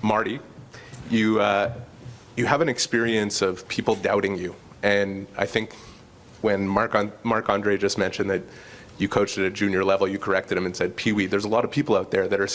Marty, you have an experience of people doubting you, and I think when Marc-Andre just mentioned that you coached at a junior level, you corrected him and said, Pee-wee, there's a lot of people out there that are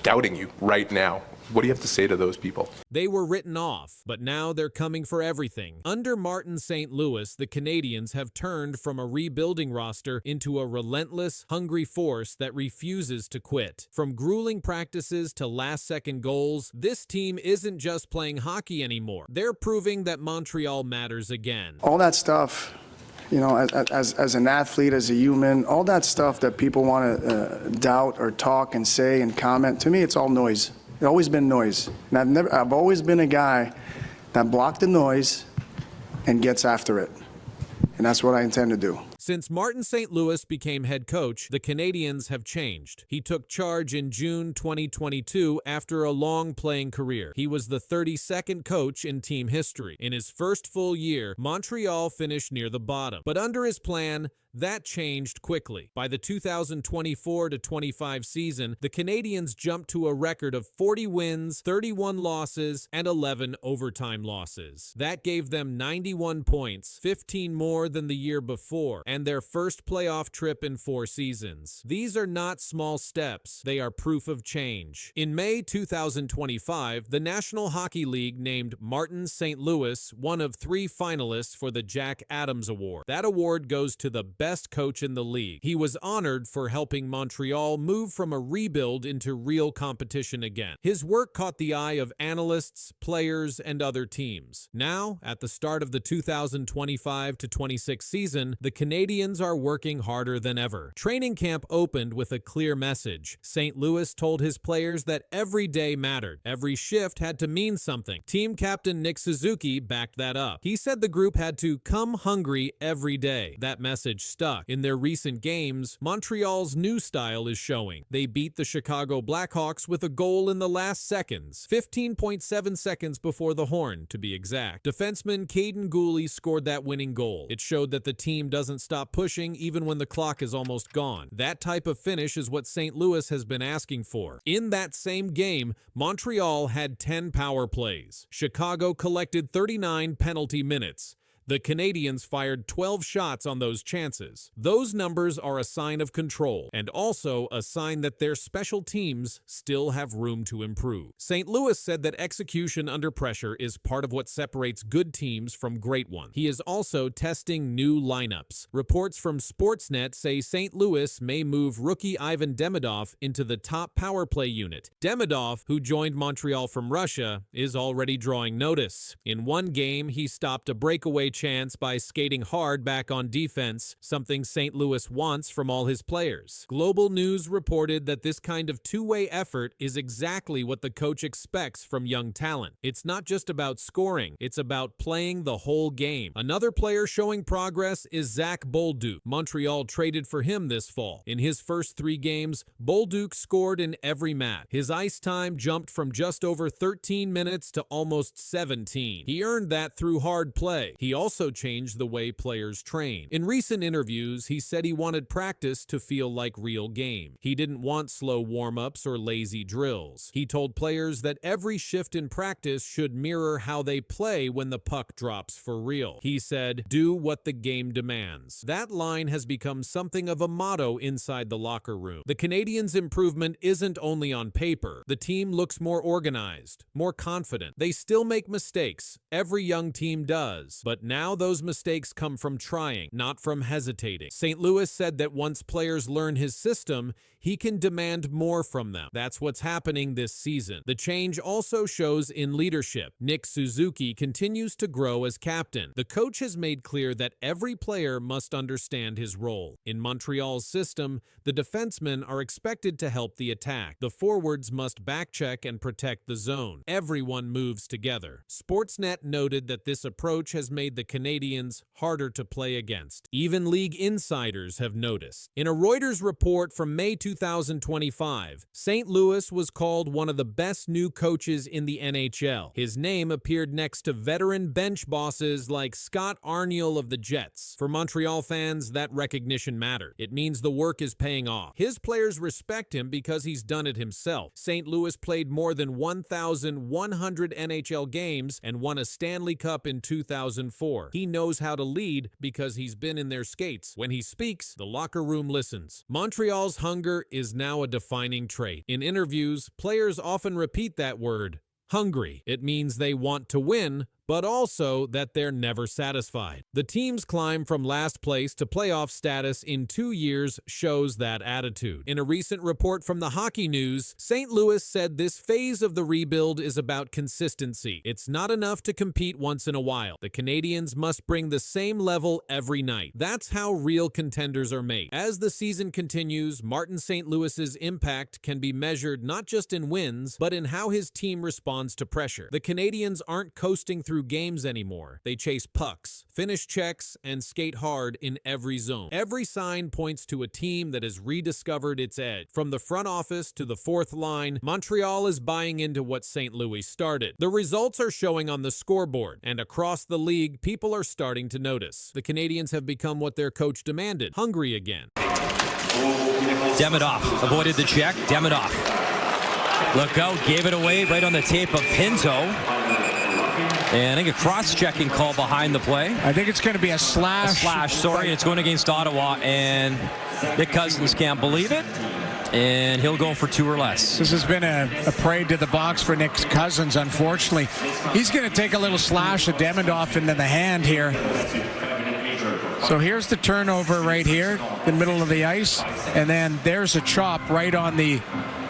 doubting you right now. What do you have to say to those people? They were written off, but now they're coming for everything. Under Martin St. Louis, the Canadiens have turned from a rebuilding roster into a relentless, hungry force that refuses to quit. From grueling practices to last-second goals, this team isn't just playing hockey anymore. They're proving that Montreal matters again. All that stuff, you know, as an athlete, as a human, all that stuff that people want to doubt or talk and say and comment, to me, it's all noise. It's always been noise. And I've always been a guy that blocked the noise and gets after it. And that's what I intend to do. Since Martin St. Louis became head coach, the Canadiens have changed. He took charge in June 2022 after a long playing career. He was the 32nd coach in team history. In his first full year, Montreal finished near the bottom. But under his plan, that changed quickly. By the 2024-25 season, the Canadiens jumped to a record of 40 wins, 31 losses, and 11 overtime losses. That gave them 91 points, 15 more than the year before, and their first playoff trip in 4 seasons. These are not small steps. They are proof of change. In May 2025, the National Hockey League named Martin St. Louis one of 3 finalists for the Jack Adams Award. That award goes to the best coach in the league. He was honored for helping Montreal move from a rebuild into real competition again. His work caught the eye of analysts, players, and other teams. Now, at the start of the 2025-26 season, the Canadiens are working harder than ever. Training camp opened with a clear message. St. Louis told his players that every day mattered. Every shift had to mean something. Team captain Nick Suzuki backed that up. He said the group had to come hungry every day. That message stuck. In their recent games, Montreal's new style is showing. They beat the Chicago Blackhawks with a goal in the last seconds, 15.7 seconds before the horn, to be exact. Defenseman Caden Gooley scored that winning goal. It showed that the team doesn't stop pushing even when the clock is almost gone. That type of finish is what St. Louis has been asking for. In that same game, Montreal had 10 power plays. Chicago collected 39 penalty minutes. The Canadiens fired 12 shots on those chances. Those numbers are a sign of control, and also a sign that their special teams still have room to improve. St. Louis said that execution under pressure is part of what separates good teams from great ones. He is also testing new lineups. Reports from Sportsnet say St. Louis may move rookie Ivan Demidov into the top power play unit. Demidov, who joined Montreal from Russia, is already drawing notice. In one game, he stopped a breakaway chance by skating hard back on defense, something St. Louis wants from all his players. Global News reported that this kind of two-way effort is exactly what the coach expects from young talent. It's not just about scoring, it's about playing the whole game. Another player showing progress is Zach Bolduc. Montreal traded for him this fall. In his first 3 games, Bolduc scored in every match. His ice time jumped from just over 13 minutes to almost 17. He earned that through hard play. He also changed the way players train. In recent interviews, he said he wanted practice to feel like real game. He didn't want slow warm-ups or lazy drills. He told players that every shift in practice should mirror how they play when the puck drops for real. He said, "Do what the game demands." That line has become something of a motto inside the locker room. The Canadiens' improvement isn't only on paper. The team looks more organized, more confident. They still make mistakes. Every young team does. But now those mistakes come from trying, not from hesitating. St. Louis said that once players learn his system, he can demand more from them. That's what's happening this season. The change also shows in leadership. Nick Suzuki continues to grow as captain. The coach has made clear that every player must understand his role. In Montreal's system, the defensemen are expected to help the attack. The forwards must backcheck and protect the zone. Everyone moves together. Sportsnet noted that this approach has made the Canadiens harder to play against. Even league insiders have noticed. In a Reuters report from May 2025, St. Louis was called one of the best new coaches in the NHL. His name appeared next to veteran bench bosses like Scott Arniel of the Jets. For Montreal fans, that recognition mattered. It means the work is paying off. His players respect him because he's done it himself. St. Louis played more than 1,100 NHL games and won a Stanley Cup in 2004. He knows how to lead because he's been in their skates. When he speaks, the locker room listens. Montreal's hunger is now a defining trait. In interviews, players often repeat that word, hungry. It means they want to win, but also that they're never satisfied. The team's climb from last place to playoff status in 2 years shows that attitude. In a recent report from the Hockey News, St. Louis said this phase of the rebuild is about consistency. It's not enough to compete once in a while. The Canadiens must bring the same level every night. That's how real contenders are made. As the season continues, Martin St. Louis's impact can be measured not just in wins, but in how his team responds to pressure. The Canadiens aren't coasting through games anymore. They chase pucks, finish checks, and skate hard in every zone. Every sign points to a team that has rediscovered its edge. From the front office to the fourth line, Montreal is buying into what St. Louis started. The results are showing on the scoreboard, and across the league, people are starting to notice. The Canadiens have become what their coach demanded, hungry again. Demidov avoided the check. Demidov. Look out, gave it away right on the tape of Pinto. And I think a cross-checking call behind the play. I think it's going to be a slash. A slash, sorry. It's going against Ottawa, and Nick Cousins can't believe it. And he'll go for 2 or less. This has been a parade to the box for Nick Cousins, unfortunately. He's going to take a little slash of Demidov into the hand here. So here's the turnover right here, the middle of the ice. And then there's a chop right on the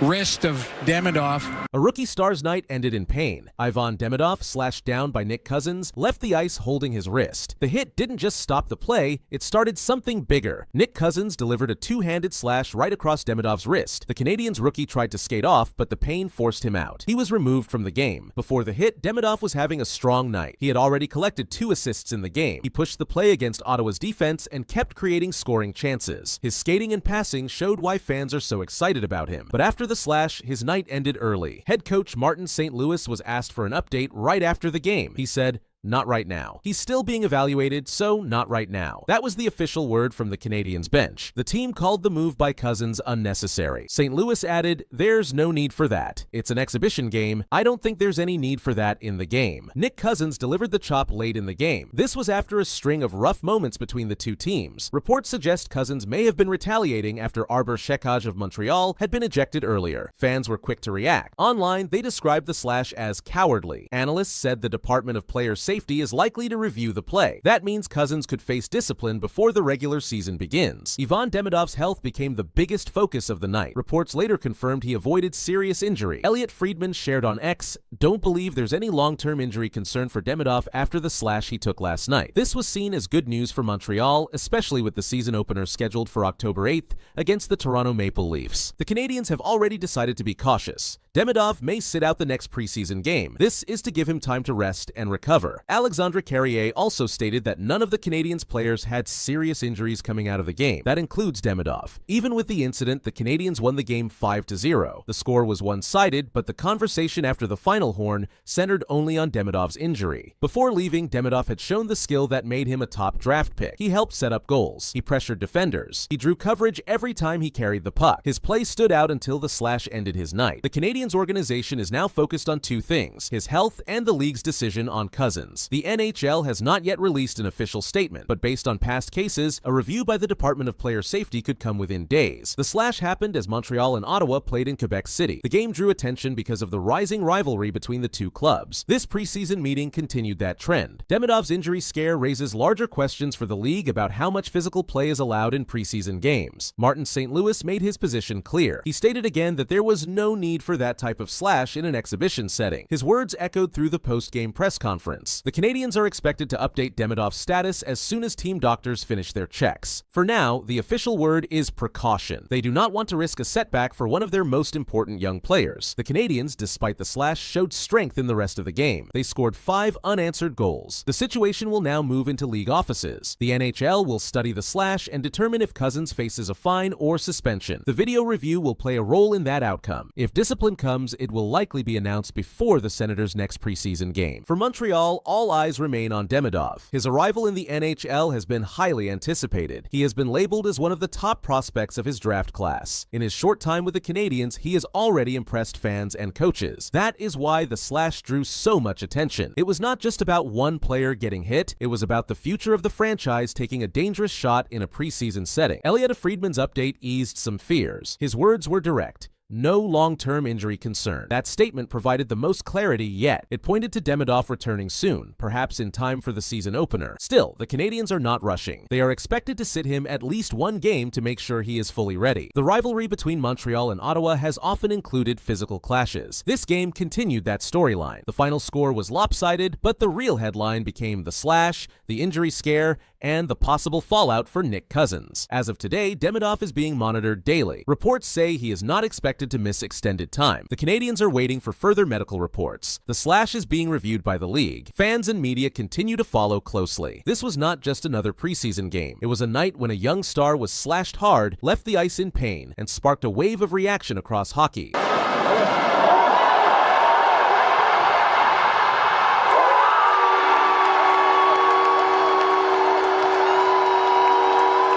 wrist of Demidov. A rookie star's night ended in pain. Ivan Demidov, slashed down by Nick Cousins, left the ice holding his wrist. The hit didn't just stop the play, it started something bigger. Nick Cousins delivered a two-handed slash right across Demidov's wrist. The Canadiens rookie tried to skate off, but the pain forced him out. He was removed from the game. Before the hit, Demidov was having a strong night. He had already collected 2 assists in the game. He pushed the play against Ottawa's defense and kept creating scoring chances. His skating and passing showed why fans are so excited about him. But after the slash, his night ended early. Head coach Martin St. Louis was asked for an update right after the game. He said, "Not right now. He's still being evaluated, so not right now." That was the official word from the Canadiens bench. The team called the move by Cousins unnecessary. St. Louis added, "There's no need for that. It's an exhibition game. I don't think there's any need for that in the game." Nick Cousins delivered the chop late in the game. This was after a string of rough moments between the two teams. Reports suggest Cousins may have been retaliating after Arbor Shekaj of Montreal had been ejected earlier. Fans were quick to react. Online, they described the slash as cowardly. Analysts said the Department of Player Safety is likely to review the play. That means Cousins could face discipline before the regular season begins. Ivan Demidov's health became the biggest focus of the night. Reports later confirmed he avoided serious injury. Elliot Friedman shared on X, "Don't believe there's any long-term injury concern for Demidov after the slash he took last night." This was seen as good news for Montreal, especially with the season opener scheduled for October 8th against the Toronto Maple Leafs. The Canadiens have already decided to be cautious. Demidov may sit out the next preseason game. This is to give him time to rest and recover. Alexandre Carrier also stated that none of the Canadiens players had serious injuries coming out of the game. That includes Demidov. Even with the incident, the Canadiens won the game 5-0. The score was one-sided, but the conversation after the final horn centered only on Demidov's injury. Before leaving, Demidov had shown the skill that made him a top draft pick. He helped set up goals. He pressured defenders. He drew coverage every time he carried the puck. His play stood out until the slash ended his night. The Canadiens organization is now focused on 2 things: his health and the league's decision on Cousins. The NHL has not yet released an official statement, but based on past cases, a review by the Department of Player Safety could come within days. The slash happened as Montreal and Ottawa played in Quebec City. The game drew attention because of the rising rivalry between the two clubs. This preseason meeting continued that trend. Demidov's injury scare raises larger questions for the league about how much physical play is allowed in preseason games. Martin St. Louis made his position clear. He stated again that there was no need for that type of slash in an exhibition setting. His words echoed through the post-game press conference. months. The Canadiens are expected to update Demidov's status as soon as team doctors finish their checks. For now, the official word is precaution. They do not want to risk a setback for one of their most important young players. The Canadiens, despite the slash, showed strength in the rest of the game. They scored 5 unanswered goals. The situation will now move into league offices. The NHL will study the slash and determine if Cousins faces a fine or suspension. The video review will play a role in that outcome. If discipline comes, it will likely be announced before the Senators' next preseason game. For Montreal, all eyes remain on Demidov. His arrival in the NHL has been highly anticipated. He has been labeled as one of the top prospects of his draft class. In his short time with the Canadiens, he has already impressed fans and coaches. That is why the slash drew so much attention. It was not just about one player getting hit, it was about the future of the franchise taking a dangerous shot in a preseason setting. Elliott Friedman's update eased some fears. His words were direct. No long-term injury concern. That statement provided the most clarity yet. It pointed to Demidov returning soon, perhaps in time for the season opener. Still, the Canadiens are not rushing. They are expected to sit him at least one game to make sure he is fully ready. The rivalry between Montreal and Ottawa has often included physical clashes. This game continued that storyline. The final score was lopsided, but the real headline became the slash, the injury scare, and the possible fallout for Nick Cousins. As of today, Demidov is being monitored daily. Reports say he is not expected to miss extended time. The Canadiens are waiting for further medical reports. The slash is being reviewed by the league. Fans and media continue to follow closely. This was not just another preseason game. It was a night when a young star was slashed hard, left the ice in pain, and sparked a wave of reaction across hockey.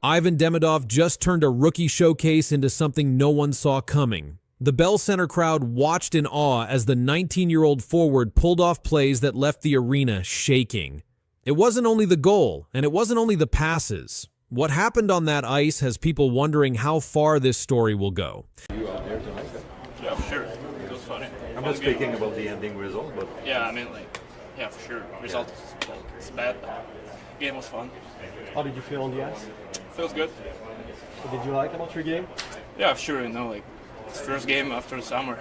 Ivan Demidov just turned a rookie showcase into something no one saw coming. The Bell Center crowd watched in awe as the 19-year-old forward pulled off plays that left the arena shaking. It wasn't only the goal, and it wasn't only the passes. What happened on that ice has people wondering how far this story will go. Yeah, for sure. It was funny. I'm not speaking about the ending result, but Yeah, I mean, like, yeah, for sure. Result is like, it's bad. Game was fun. how did you feel on the ice? Feels good. So did you like about your game? Yeah, for sure. You know, like, it's first game after the summer.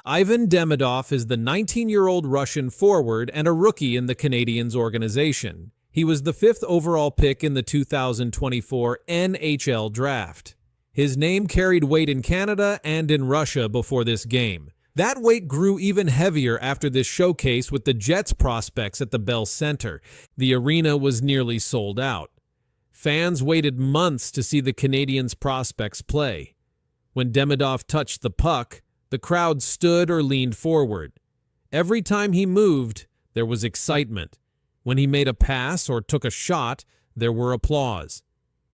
Ivan Demidov is the 19-year-old Russian forward and a rookie in the Canadiens organization. He was the 5th overall pick in the 2024 NHL draft. His name carried weight in Canada and in Russia before this game. That weight grew even heavier after this showcase with the Jets prospects at the Bell Center. The arena was nearly sold out. Fans waited months to see the Canadiens prospects play. When Demidov touched the puck, the crowd stood or leaned forward. Every time he moved, there was excitement. When he made a pass or took a shot, there were applause.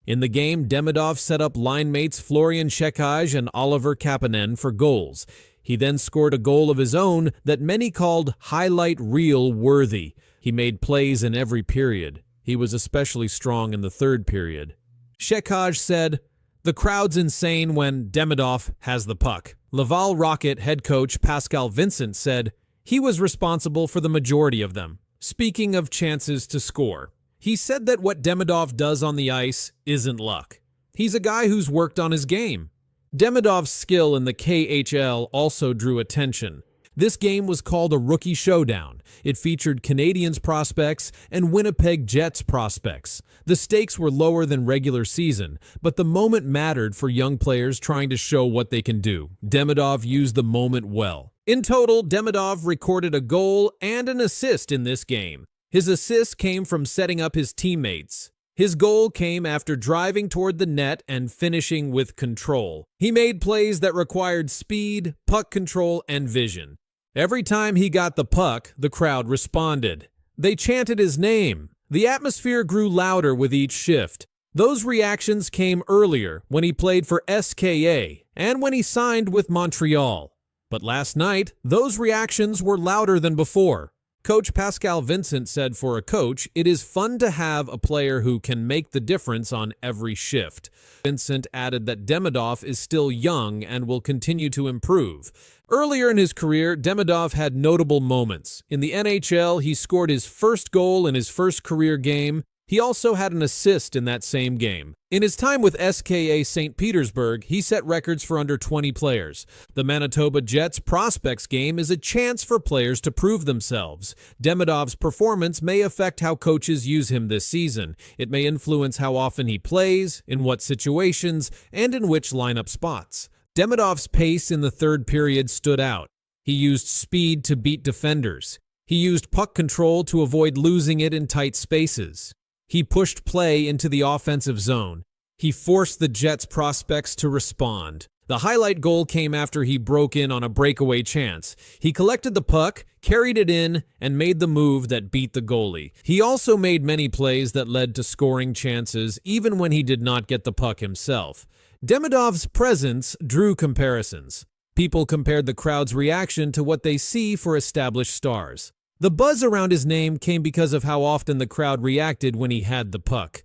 In the game, Demidov set up line mates Florian Šekaj and Oliver Kapanen for goals. He then scored a goal of his own that many called highlight reel worthy. He made plays in every period. He was especially strong in the third period. Šekaj said, "The crowd's insane when Demidov has the puck." Laval Rocket head coach Pascal Vincent said, "He was responsible for the majority of them." Speaking of chances to score, he said that what Demidov does on the ice isn't luck. He's a guy who's worked on his game. Demidov's skill in the KHL also drew attention. This game was called a rookie showdown. It featured Canadiens prospects and Winnipeg Jets prospects. The stakes were lower than regular season, but the moment mattered for young players trying to show what they can do. Demidov used the moment well. In total, Demidov recorded a goal and an assist in this game. His assist came from setting up his teammates. His goal came after driving toward the net and finishing with control. He made plays that required speed, puck control, and vision. Every time he got the puck, the crowd responded. They chanted his name. The atmosphere grew louder with each shift. Those reactions came earlier when he played for SKA and when he signed with Montreal. But last night, those reactions were louder than before. Coach Pascal Vincent said for a coach, it is fun to have a player who can make the difference on every shift. Vincent added that Demidov is still young and will continue to improve. Earlier in his career, Demidov had notable moments. In the NHL, he scored his first goal in his first career game. He also had an assist in that same game. In his time with SKA St. Petersburg, he set records for under 20 players. The Manitoba Jets prospects game is a chance for players to prove themselves. Demidov's performance may affect how coaches use him this season. It may influence how often he plays, in what situations, and in which lineup spots. Demidov's pace in the third period stood out. He used speed to beat defenders. He used puck control to avoid losing it in tight spaces. He pushed play into the offensive zone. He forced the Jets prospects to respond. The highlight goal came after he broke in on a breakaway chance. He collected the puck, carried it in, and made the move that beat the goalie. He also made many plays that led to scoring chances, even when he did not get the puck himself. Demidov's presence drew comparisons. People compared the crowd's reaction to what they see for established stars. The buzz around his name came because of how often the crowd reacted when he had the puck.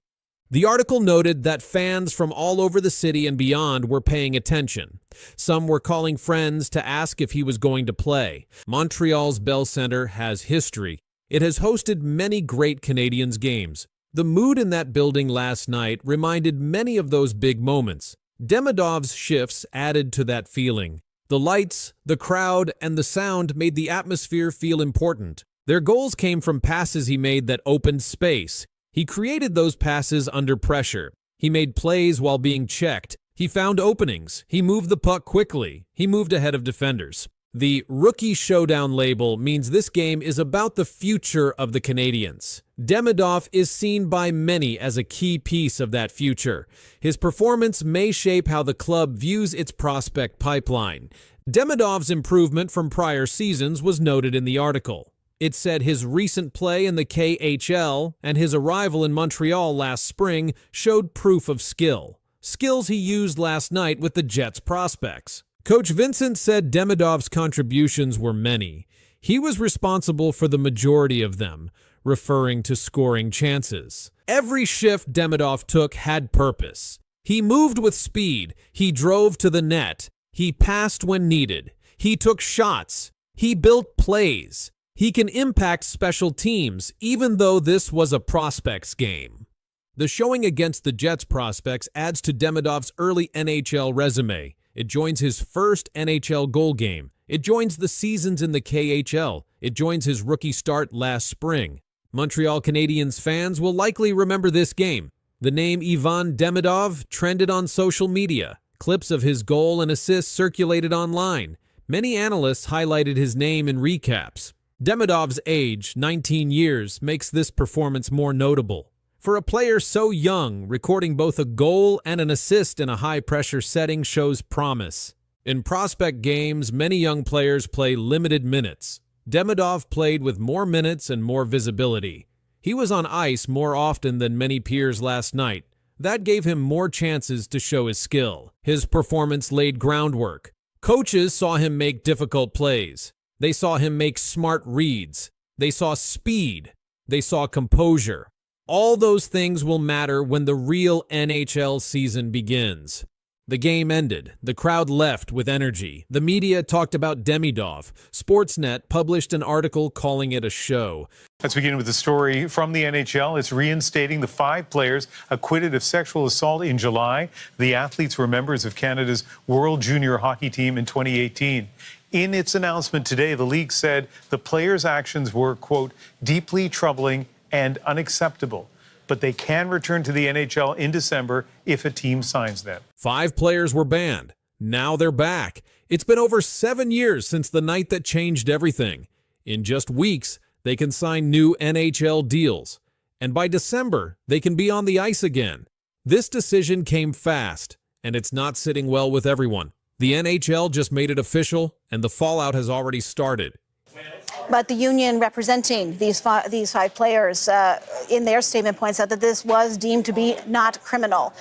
The article noted that fans from all over the city and beyond were paying attention. Some were calling friends to ask if he was going to play. Montreal's Bell Centre has history. It has hosted many great Canadiens games. The mood in that building last night reminded many of those big moments. Demidov's shifts added to that feeling. The lights, the crowd, and the sound made the atmosphere feel important. Their goals came from passes he made that opened space. He created those passes under pressure. He made plays while being checked. He found openings. He moved the puck quickly. He moved ahead of defenders. The Rookie Showdown label means this game is about the future of the Canadiens. Demidov is seen by many as a key piece of that future. His performance may shape how the club views its prospect pipeline. Demidov's improvement from prior seasons was noted in the article. It said his recent play in the KHL and his arrival in Montreal last spring showed proof of skill. Skills he used last night with the Jets prospects. Coach Vincent said Demidov's contributions were many. He was responsible for the majority of them, referring to scoring chances. Every shift Demidov took had purpose. He moved with speed. He drove to the net. He passed when needed. He took shots. He built plays. He can impact special teams, even though this was a prospects game. The showing against the Jets prospects adds to Demidov's early NHL resume. It joins his first NHL goal game. It joins the seasons in the KHL. It joins his rookie start last spring. Montreal Canadiens fans will likely remember this game. The name Ivan Demidov trended on social media. Clips of his goal and assists circulated online. Many analysts highlighted his name in recaps. Demidov's age, 19 years, makes this performance more notable. For a player so young, recording both a goal and an assist in a high-pressure setting shows promise. In prospect games, many young players play limited minutes. Demidov played with more minutes and more visibility. He was on ice more often than many peers last night. That gave him more chances to show his skill. His performance laid groundwork. Coaches saw him make difficult plays. They saw him make smart reads. They saw speed. They saw composure. All those things will matter when the real NHL season begins. The game ended. The crowd left with energy. The media talked about Demidov. Sportsnet published an article calling it a show. Let's begin with the story from the NHL. It's reinstating the 5 players acquitted of sexual assault in July. The athletes were members of Canada's World Junior Hockey Team in 2018. In its announcement today, the league said the players' actions were, quote, deeply troubling and unacceptable, but they can return to the NHL in December if a team signs them. 5 players were banned. Now they're back. It's been over 7 years since the night that changed everything. In just weeks, they can sign new NHL deals. And by December, they can be on the ice again. This decision came fast, and it's not sitting well with everyone. The NHL just made it official, and the fallout has already started. But the union representing these five players in their statement points out that this was deemed to be not criminal.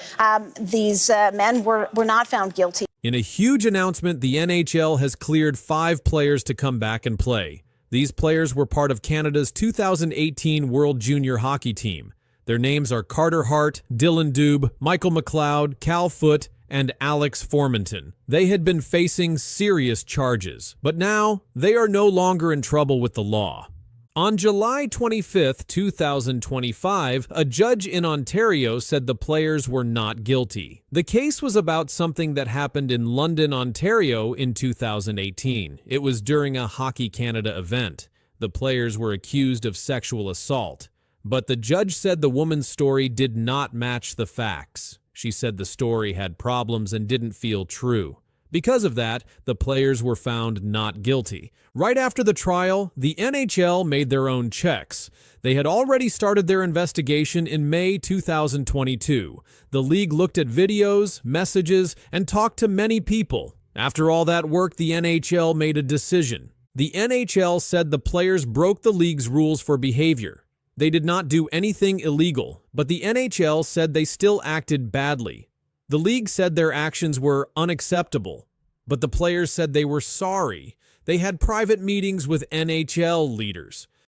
These men were not found guilty. In a huge announcement, the NHL has cleared 5 players to come back and play. These players were part of Canada's 2018 World Junior Hockey Team. Their names are Carter Hart, Dylan Dube, Michael McLeod, Cal Foote, and Alex Formanton. They had been facing serious charges, but now they are no longer in trouble with the law. On July 25, 2025, a judge in Ontario said the players were not guilty. The case was about something that happened in London, Ontario in 2018. It was during a Hockey Canada event. The players were accused of sexual assault. But the judge said the woman's story did not match the facts. She said the story had problems and didn't feel true. Because of that, the players were found not guilty. Right after the trial, the NHL made their own checks. They had already started their investigation in May 2022. The league looked at videos, messages, and talked to many people. After all that work, the NHL made a decision. The NHL said the players broke the league's rules for behavior. They did not do anything illegal, but the NHL said they still acted badly. The league said their actions were unacceptable, but the players said they were sorry. They had private meetings with NHL leaders.